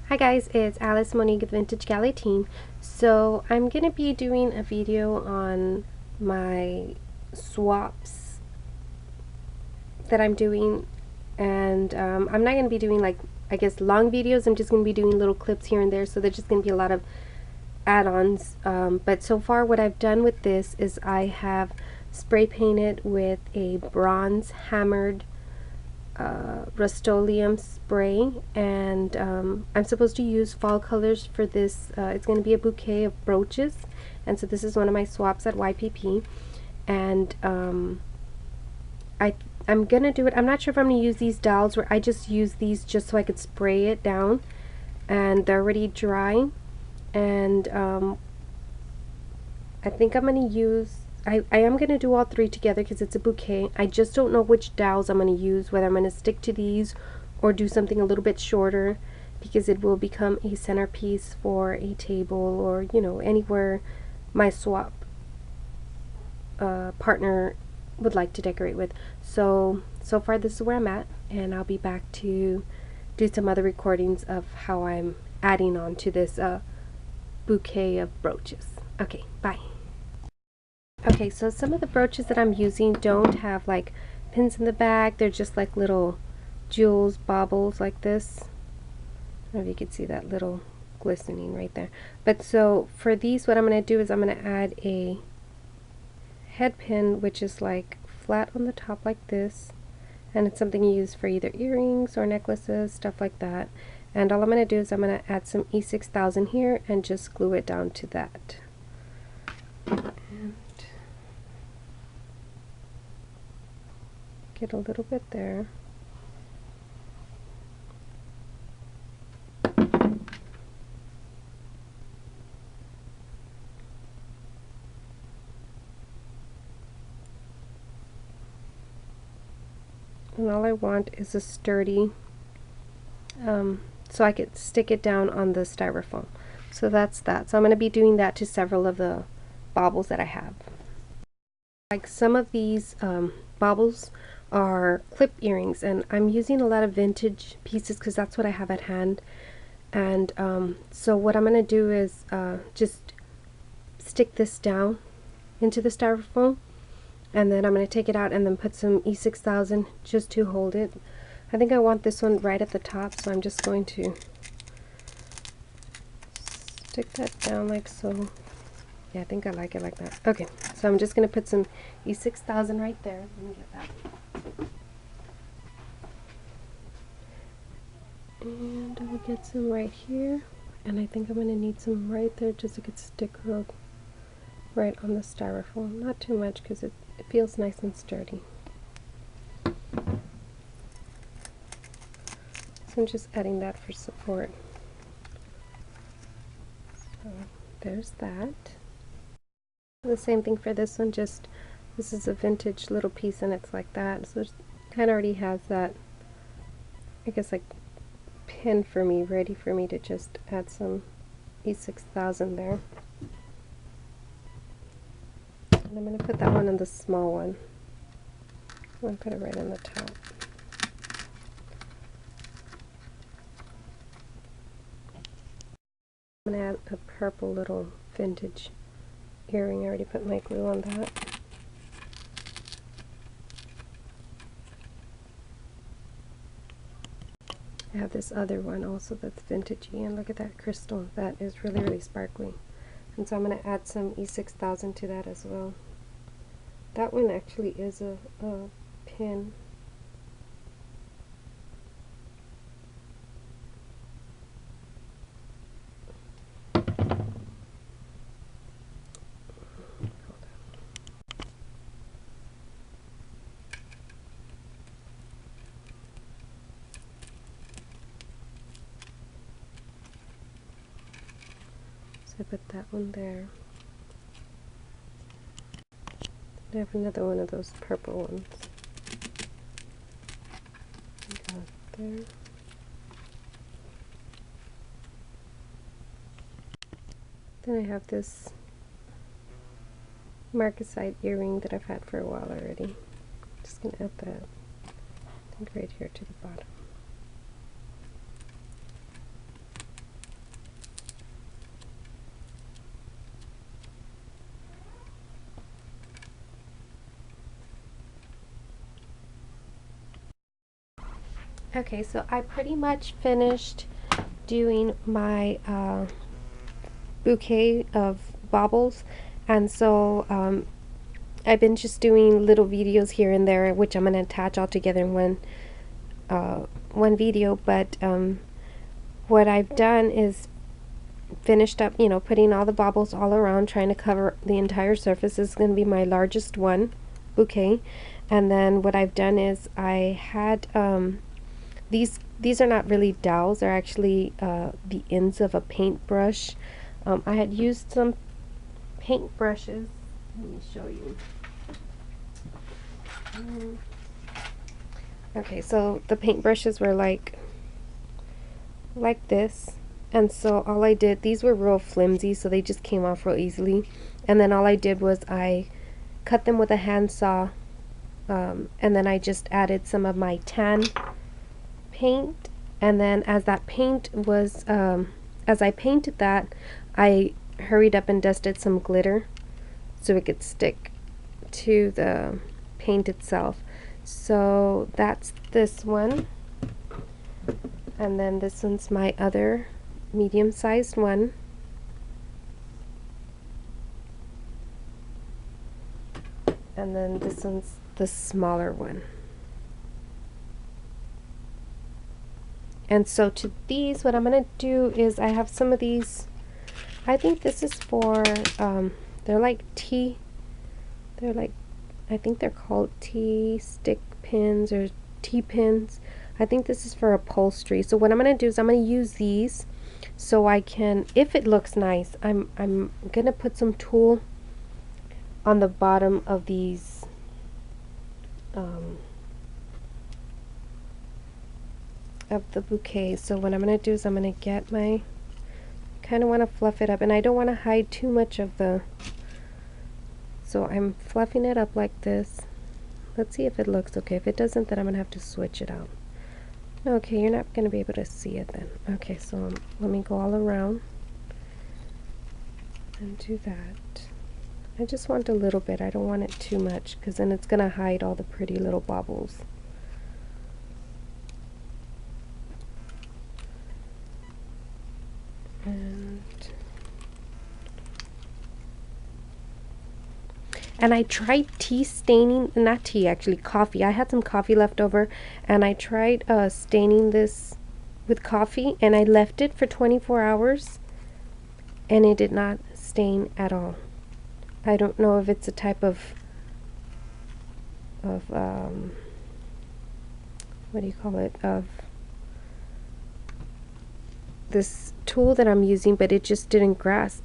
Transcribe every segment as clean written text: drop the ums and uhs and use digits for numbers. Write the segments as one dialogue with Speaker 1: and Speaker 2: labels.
Speaker 1: Hi guys, it's Alice Monique of Vintage Galley Team. So I'm going to be doing a video on my swaps that I'm doing, and I'm not going to be doing like, I guess, long videos. I'm just going to be doing little clips here and there, so there's just going to be a lot of add-ons. But so far what I've done with this is I have spray painted with a bronze hammered Rust-Oleum spray, and I'm supposed to use fall colors for this. It's going to be a bouquet of brooches, and so this is one of my swaps at YPP, and I'm gonna do it. I'm not sure if I'm gonna use these dowels, where I just use these just so I could spray it down, and they're already dry, and I think I'm gonna use I am going to do all three together because it's a bouquet. I just don't know which dowels I'm going to use, whether I'm going to stick to these or do something a little bit shorter, because it will become a centerpiece for a table or, you know, anywhere my swap partner would like to decorate with. So far this is where I'm at, and I'll be back to do some other recordings of how I'm adding on to this bouquet of brooches. Okay, bye. Okay, so some of the brooches that I'm using don't have like pins in the back. They're just like little jewels, baubles like this. I don't know if you can see that little glistening right there. But so for these, what I'm going to do is I'm going to add a head pin, which is like flat on the top like this. And it's something you use for either earrings or necklaces, stuff like that. And all I'm going to do is I'm going to add some E6000 here and just glue it down to that. And get a little bit there. And all I want is a sturdy, so I could stick it down on the styrofoam. So that's that. So I'm going to be doing that to several of the baubles that I have. Like some of these baubles are clip earrings, and I'm using a lot of vintage pieces because that's what I have at hand. And so what I'm going to do is just stick this down into the styrofoam, and then I'm going to take it out and then put some E6000 just to hold it. I think I want this one right at the top, so I'm just going to stick that down like so. Yeah, I think I like it like that. Okay, so I'm just going to put some E6000 right there. Let me get that. And I will get some right here, and I think I'm going to need some right there just so it could stick right on the styrofoam. Not too much because it feels nice and sturdy. So I'm just adding that for support. So there's that. The same thing for this one, just this is a vintage little piece and it's like that. So it kind of already has that, I guess, like pin for me, ready for me to just add some E6000 there. And I'm going to put that one in the small one. I'm going to put it right on the top. I'm going to add a purple little vintage earring. I already put my glue on that. I have this other one also that's vintagey, and look at that crystal. That is really, really sparkly. And so I'm going to add some E6000 to that as well. That one actually is a pin. I put that one there. I have another one of those purple ones. Got there. Then I have this marcasite earring that I've had for a while already. Just gonna add that, I think, right here to the bottom. Okay, so I pretty much finished doing my bouquet of baubles, and so I've been just doing little videos here and there, which I'm going to attach all together in one video. But what I've done is finished up, you know, putting all the baubles all around, trying to cover the entire surface. This is going to be my largest one bouquet. And then what I've done is I had these are not really dowels, they're actually the ends of a paintbrush. I had used some paint brushes. Let me show you. Okay, so the paint brushes were like this, and so all I did, these were real flimsy, so they just came off real easily, and then all I did was I cut them with a handsaw, and then I just added some of my tan paint, and then as that paint was as I painted that, I hurried up and dusted some glitter so it could stick to the paint itself. So that's this one, and then this one's my other medium-sized one, and then this one's the smaller one. And so to these, what I'm going to do is I have some of these, I think this is for, they're like I think they're called tea stick pins or tea pins. I think this is for upholstery. So what I'm going to do is I'm going to use these so I can, if it looks nice, I'm going to put some tulle on the bottom of these of the bouquet. So what I'm going to do is I'm going to get my, kind of want to fluff it up, and I don't want to hide too much of the, so I'm fluffing it up like this. Let's see if it looks okay. If it doesn't, then I'm going to have to switch it out. Okay, you're not going to be able to see it then. Okay, so let me go all around and do that. I just want a little bit. I don't want it too much, because then it's going to hide all the pretty little baubles. And I tried tea staining, not tea actually, coffee. I had some coffee left over, and I tried staining this with coffee, and I left it for 24 hours and it did not stain at all. I don't know if it's a type of what do you call it, of this tool that I'm using, but it just didn't grasp.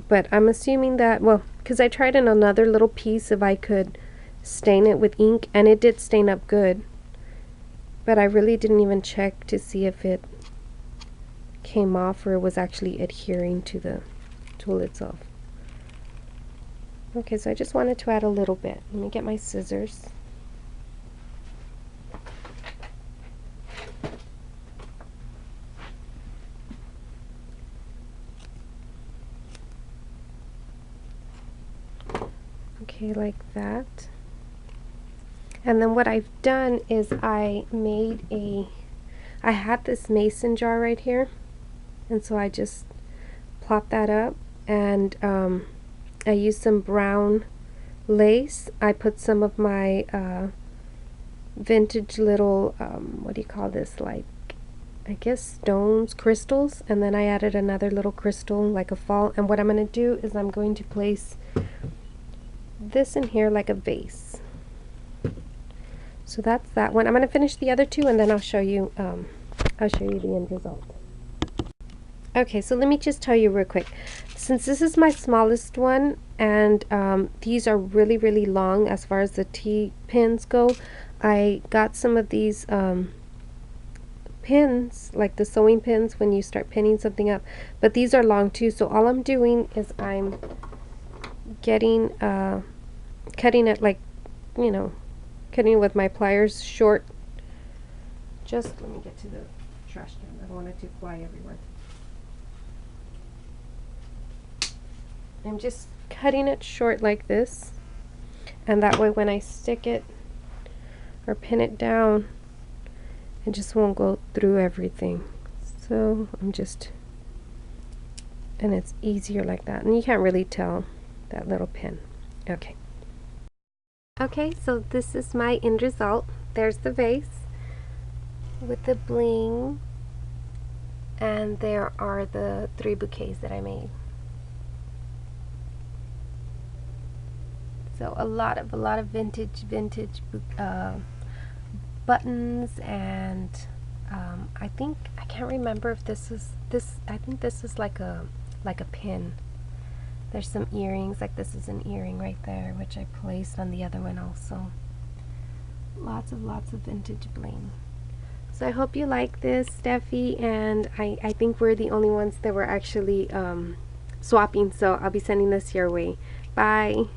Speaker 1: But I'm assuming that, well, because I tried in another little piece if I could stain it with ink, and it did stain up good, but I really didn't even check to see if it came off or it was actually adhering to the tool itself. Okay, so I just wanted to add a little bit. Let me get my scissors. Okay, like that. And then what I've done is I had this mason jar right here, and so I just plopped that up, and I used some brown lace. I put some of my vintage little, what do you call this, like, I guess stones, crystals, and then I added another little crystal like a fall. And what I'm going to do is I'm going to place this in here like a vase. So that's that one. I'm going to finish the other two, and then I'll show you the end result. Okay, so let me just tell you real quick. Since this is my smallest one, and these are really, really long as far as the T pins go, I got some of these pins, like the sewing pins when you start pinning something up, but these are long too. So all I'm doing is I'm getting cutting it, like, you know, cutting it with my pliers short. Just let me get to the trash can. I don't want it to fly everywhere. I'm just cutting it short like this, and that way when I stick it or pin it down, I just won't go through everything. So and it's easier like that. And you can't really tell that little pin. Okay. Okay, so this is my end result. There's the vase with the bling. And there are the 3 bouquets that I made. So a lot of vintage buttons, and I can't remember if this is I think this is like a pin. There's some earrings, like this is an earring right there, which I placed on the other one also. Lots of vintage bling. So I hope you like this, Steffi, and I think we're the only ones that were actually swapping, so I'll be sending this your way. Bye.